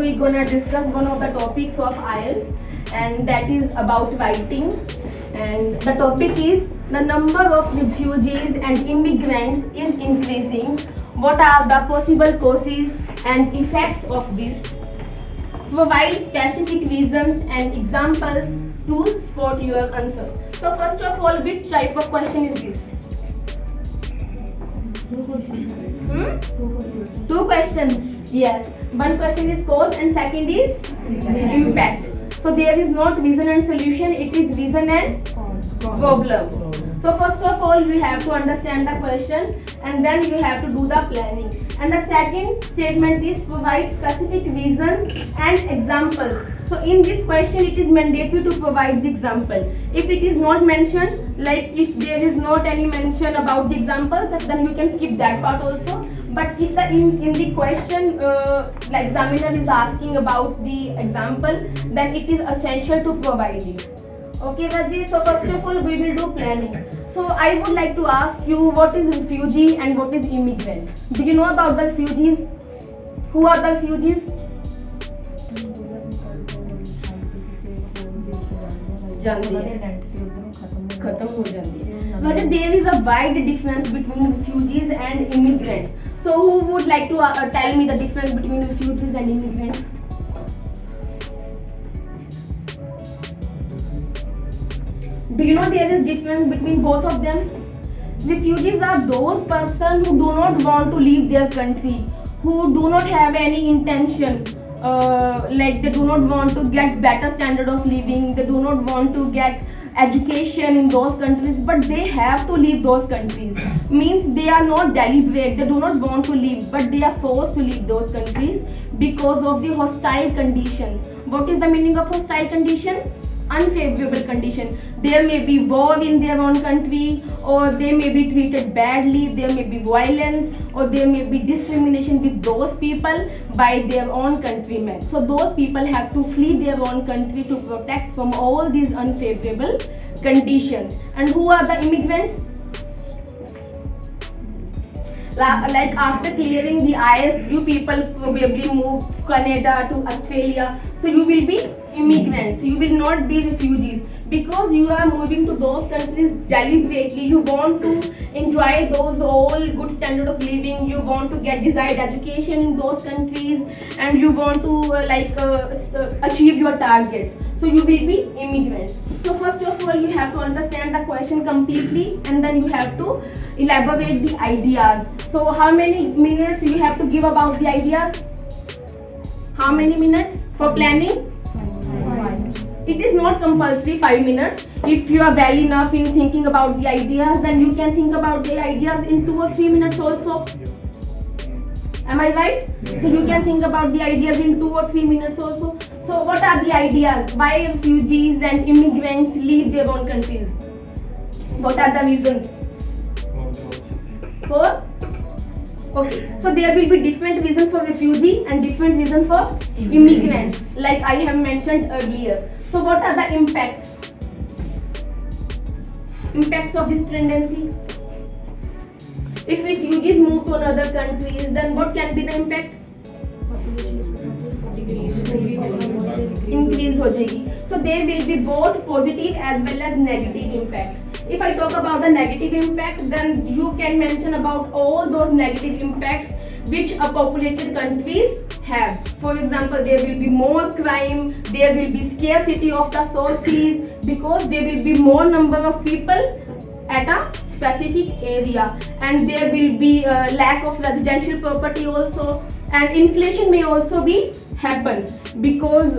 we're gonna discuss one of the topics of IELTS, and that is about writing. And the topic is the number of refugees and immigrants is increasing. What are the possible causes and effects of this? Provide specific reasons and examples to support your answer. So first of all, which type of question is this? Two questions. Yes. One question is cause and second is impact. So there is not reason and solution, it is reason and problem. So first of all, you have to understand the question and then you have to do the planning. And the second statement is provide specific reasons and examples. So in this question, it is mandatory to provide the example. If it is not mentioned, like if there is not any mention about the examples, then you can skip that part also. But if in the question, the examiner is asking about the example, then it is essential to provide it. Okay, Raji. So first of all, we will do planning. So I would like to ask you, what is refugee and what is immigrant? Do you know about the refugees? Who are the refugees? खत्म हो जाती है. But there is a wide difference between refugees and immigrants. So who would like to tell me the difference between refugees and immigrants? Do you know there is difference between both of them? Refugees are those persons who do not want to leave their country, who do not have any intention. Like they do not want to get better standard of living, they do not want to get education in those countries, but they have to leave those countries. Means they are not deliberate, they do not want to leave, but they are forced to leave those countries because of the hostile conditions. What is the meaning of hostile condition? Unfavorable condition. There may be war in their own country, or they may be treated badly, there may be violence, or there may be discrimination with those people by their own countrymen. So those people have to flee their own country to protect from all these unfavorable conditions. And who are the immigrants? Like after clearing the IELTS, you people probably move Canada to Australia, so you will be immigrants, you will not be refugees, because you are moving to those countries deliberately. You want to enjoy those all good standard of living, you want to get desired education in those countries, and you want to achieve your targets. So you will be immigrants. So first of all, you have to understand the question completely, and then you have to elaborate the ideas. So how many minutes you have to give about the ideas? How many minutes for planning? It is not compulsory 5 minutes. If you are well enough in thinking about the ideas, then you can think about the ideas in 2 or 3 minutes also. Am I right? So you can think about the ideas in 2 or 3 minutes also. So what are the ideas? Why refugees and immigrants leave their own countries? What are the reasons? For? Okay, so there will be different reasons for refugee and different reasons for immigrants, like I have mentioned earlier. So what are the impacts? Impacts of this tendency? If refugees move to other countries, then what can be the impacts? Increase हो जाएगी. So there will be both positive as well as negative impacts. If I talk about the negative impact, then you can mention about all those negative impacts which a populated countries have. For example, there will be more crime, there will be scarcity of the sources, because there will be more number of people at a specific area, and there will be lack of residential property also, and inflation may also be happen because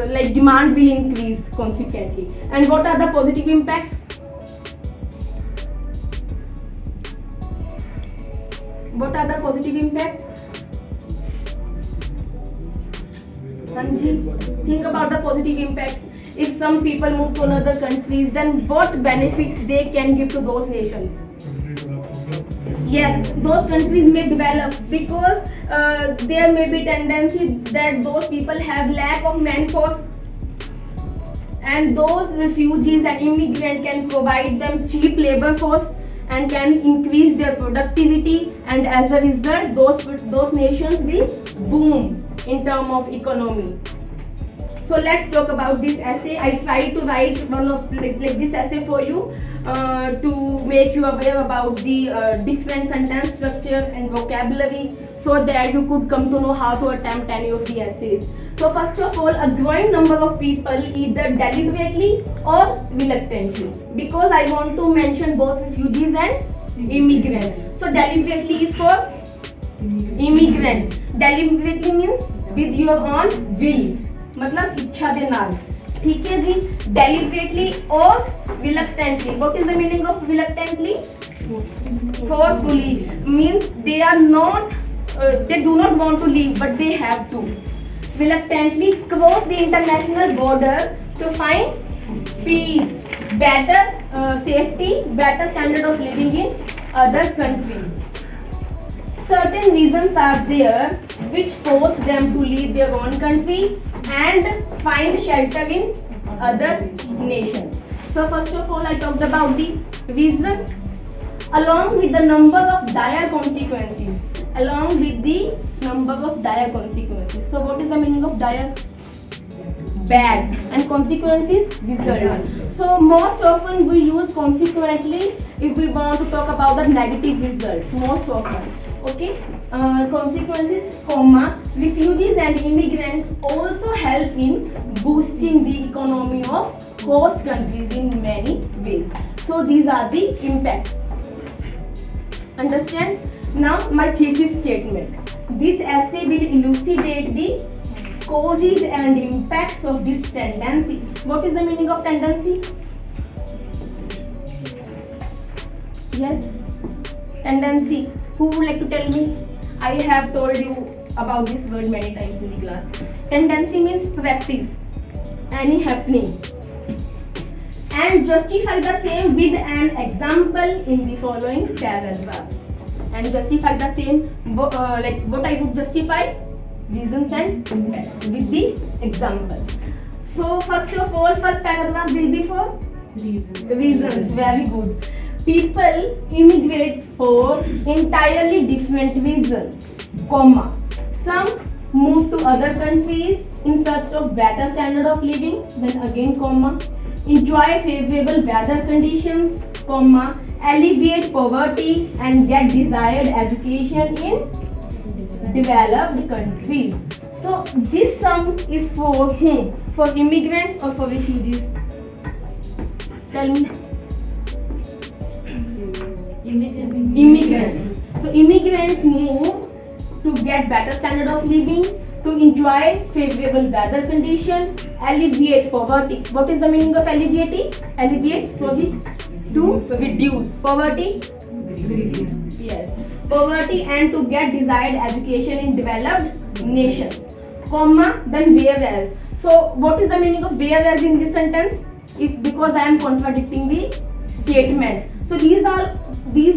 like demand will increase consequently. And what are the positive impacts? What are the positive impacts? Sanji, think about the positive impacts. If some people move to other countries, then what benefits they can give to those nations? Yes, those countries may develop, because there may be tendency that those people have lack of manforce, and those refugees and immigrants can provide them cheap labor force and can increase their productivity, and as a result those nations will boom. in terms of economy. So let's talk about this essay. I try to write one of like this essay for you to make you aware about the different sentence structure and vocabulary, so that you could come to know how to attempt any of the essays. So first of all, a growing number of people either deliberately or reluctantly, because I want to mention both refugees and immigrants. So deliberately is for immigrants. Deliberately means with your own will, मतलब इच्छा के नाल, ठीक है जी. Deliberately और reluctantly. What is the meaning of reluctantly? Forcefully means they are not, they do not want to leave, but they have to. Reluctantly cross the international border to find peace, better safety, better standard of living in other countries. Certain reasons are there which force them to leave their own country and find shelter in other nations. So first of all, I talked about the reason along with the number of dire consequences. Along with the number of dire consequences. So what is the meaning of dire? Bad. And consequences? Result. So most often we use consequently if we want to talk about the negative results. Most often. Okay. Consequences, comma, refugees and immigrants also help in boosting the economy of host countries in many ways. So these are the impacts. Understand? Now my thesis statement. This essay will elucidate the causes and impacts of this tendency. What is the meaning of tendency? Yes, tendency. Who would like to tell me? I have told you about this word many times in the class. Tendency means practice, any happening, and justify the same with an example in the following paragraphs. And justify the same, like what I would justify, reasons and impacts with the example. So first of all, first paragraph will be for reasons. Very good. People immigrate for entirely different reasons, comma. Some move to other countries in search of better standard of living, then again comma. Enjoy favorable weather conditions, comma. Alleviate poverty and get desired education in developed countries. So this sum is for whom? For immigrants or for refugees? Tell me. Immigrants. So immigrants move to get better standard of living, to enjoy favorable weather condition, alleviate poverty. What is the meaning of alleviating? Alleviate, sorry, to reduce poverty. Yes, poverty, and to get desired education in developed nations, comma, then whereas. So what is the meaning of whereas in this sentence? If because I am contradicting the statement. So these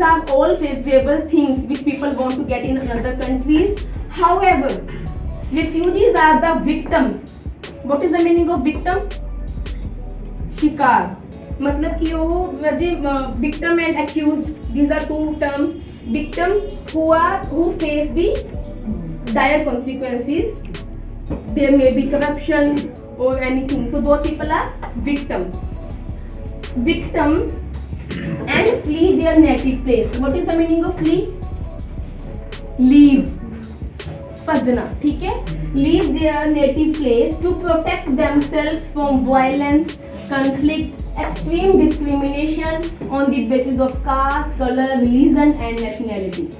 are all favorable things which people want to get in other countries. However, refugees are the victims. What is the meaning of victim? शिकार. मतलब कि वो victim and accused, these are two terms. Victims who face the dire consequences. There may be corruption or anything. So those people are victims. Victims and flee their native place. What is the meaning of flee? Leave. Fajna. ठीक है? Leave their native place to protect themselves from violence, conflict, extreme discrimination on the basis of caste, color, religion and nationality.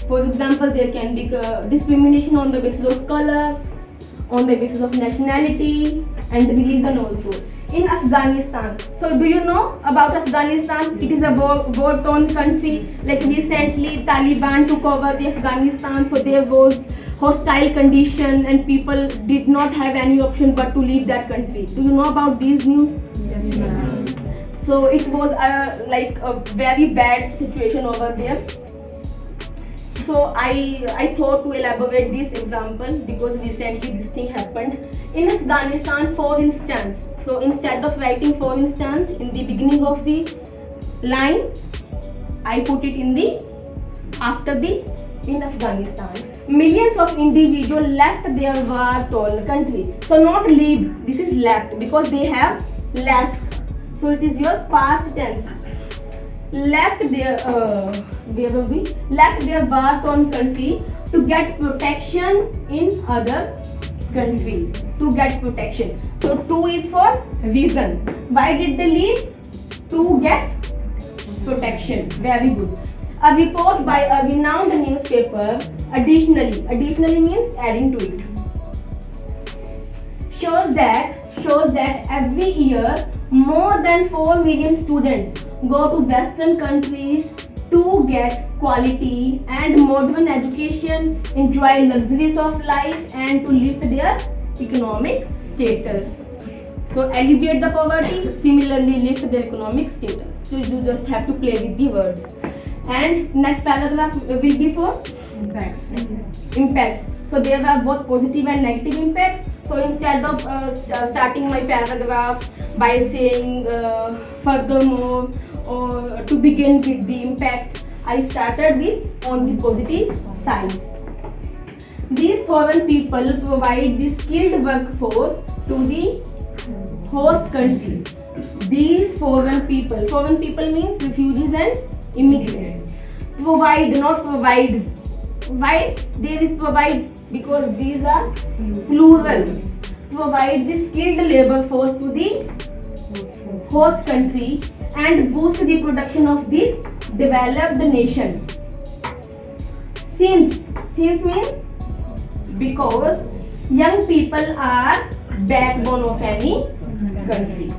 For example, there can be discrimination on the basis of color, on the basis of nationality and religion also. In Afghanistan. So do you know about Afghanistan? It is a war-torn country. Like recently Taliban took over the Afghanistan, so there was hostile condition and people did not have any option but to leave that country. Do you know about these news? Yes. So it was like a very bad situation over there. So I thought to elaborate this example because recently this thing happened in Afghanistan. For instance, so instead of writing for instance in the beginning of the line, I put it in the after the in Afghanistan. millions of individuals left their war-torn country. So not leave, this is left because they have left. So it is your past tense. Left their left their war-torn country to get protection in other countries. To get protection. So to is for reason. Why did they leave? To get protection. Very good. A report by a renowned newspaper additionally means adding to it, shows that every year more than 4 million students go to western countries to get quality and modern education, enjoy luxuries of life and to lift their economic status. So alleviate the poverty, similarly lift their economic status. So you just have to play with the words. And next paragraph will be for impacts. So there are both positive and negative impacts. So instead of starting my paragraph by saying furthermore or to begin with the impact, I started with on the positive sides. These foreign people provide the skilled workforce to the host country. These foreign people means refugees and immigrants. Provide, not provides. Why there is provide? Because these are plural. Provide the skilled labor force to the host country and boost the production of this developed nation. Since means because young people are backbone of any country.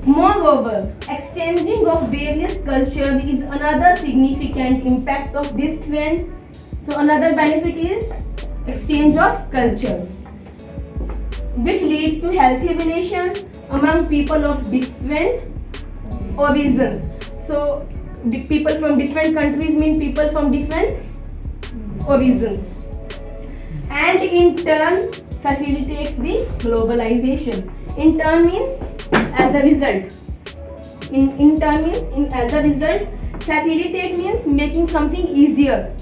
Moreover, exchanging of various cultures is another significant impact of this trend. So another benefit is exchange of cultures, which leads to healthy relations among people of different origins. So the people from different countries mean people from different origins, and in turn facilitates the globalization. In turn means as a result. In turn means as a result. Facilitate means making something easier.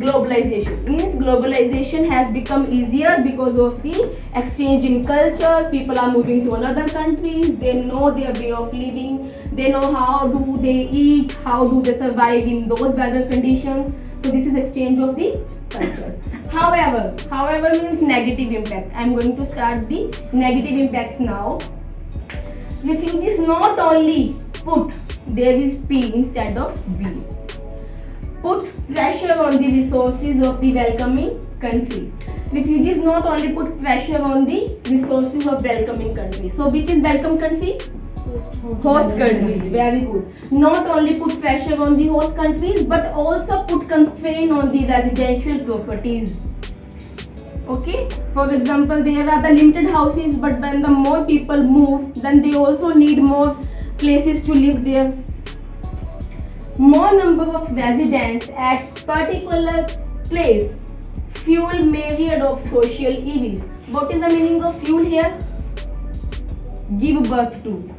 Globalization means globalization has become easier because of the exchange in cultures. People are moving to another countries. They know their way of living. They know how do they eat, how do they survive in those weather conditions. So this is exchange of the cultures. However means negative impact. I am going to start the negative impacts now. Refugees not only put, there is P instead of B, put pressure on the resources of the welcoming country. Refugees not only put pressure on the resources of welcoming country. So which is welcome country? Host countries. Very good. Not only put pressure on the host countries but also put constraint on the residential properties. Okay, for example, there are the limited houses, but when the more people move, then they also need more places to live there. More number of residents at particular place fuel myriad of social evils. What is the meaning of fuel here? Give birth to.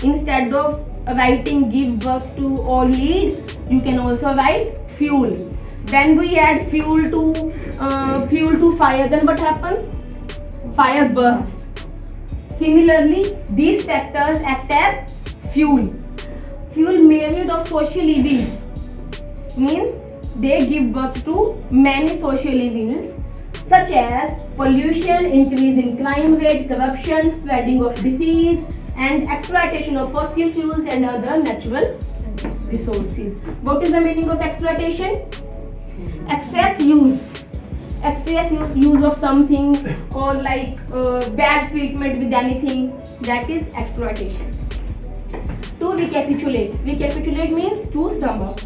Instead of writing give birth to or lead, you can also write fuel. When we add fuel to fire, then what happens? Fire bursts. Similarly, these factors act as fuel. Fuel myriad of social evils means they give birth to many social evils such as pollution, increase in crime rate, corruption, spreading of disease, and exploitation of fossil fuels and other natural resources. What is the meaning of exploitation? Excess use of something, or like bad treatment with anything, that is exploitation. To recapitulate means to sum up.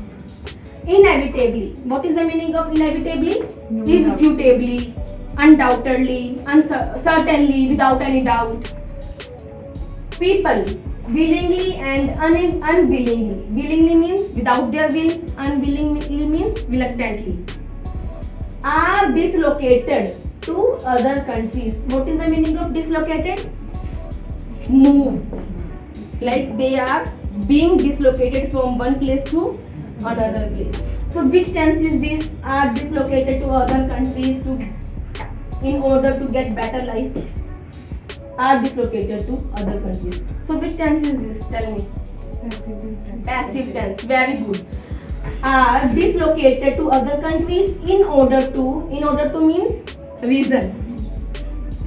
Inevitably, what is the meaning of inevitably? Irrefutably, undoubtedly, certainly, without any doubt. People willingly and unwillingly. Willingly means without their will, unwillingly means reluctantly, are dislocated to other countries. What is the meaning of dislocated? Move. Like they are being dislocated from one place to another place. So which tense is this? Are dislocated to other countries to in order to get better life? Are dislocated to other countries. So which tense is this? Tell me. Passive tense. Very good. Are dislocated to other countries in order to means reason.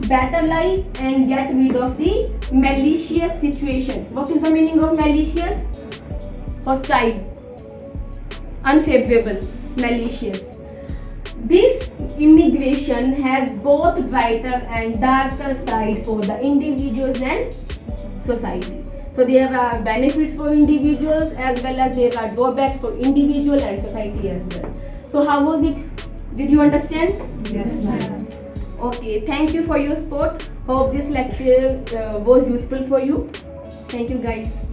Better life and get rid of the malicious situation. What is the meaning of malicious? Hostile, unfavorable, malicious. This immigration has both brighter and darker side for the individuals and society. So there are benefits for individuals as well as there are drawbacks for individual and society as well. So how was it? Did you understand? Yes, ma'am. Okay, thank you for your support. Hope this lecture was useful for you. Thank you guys.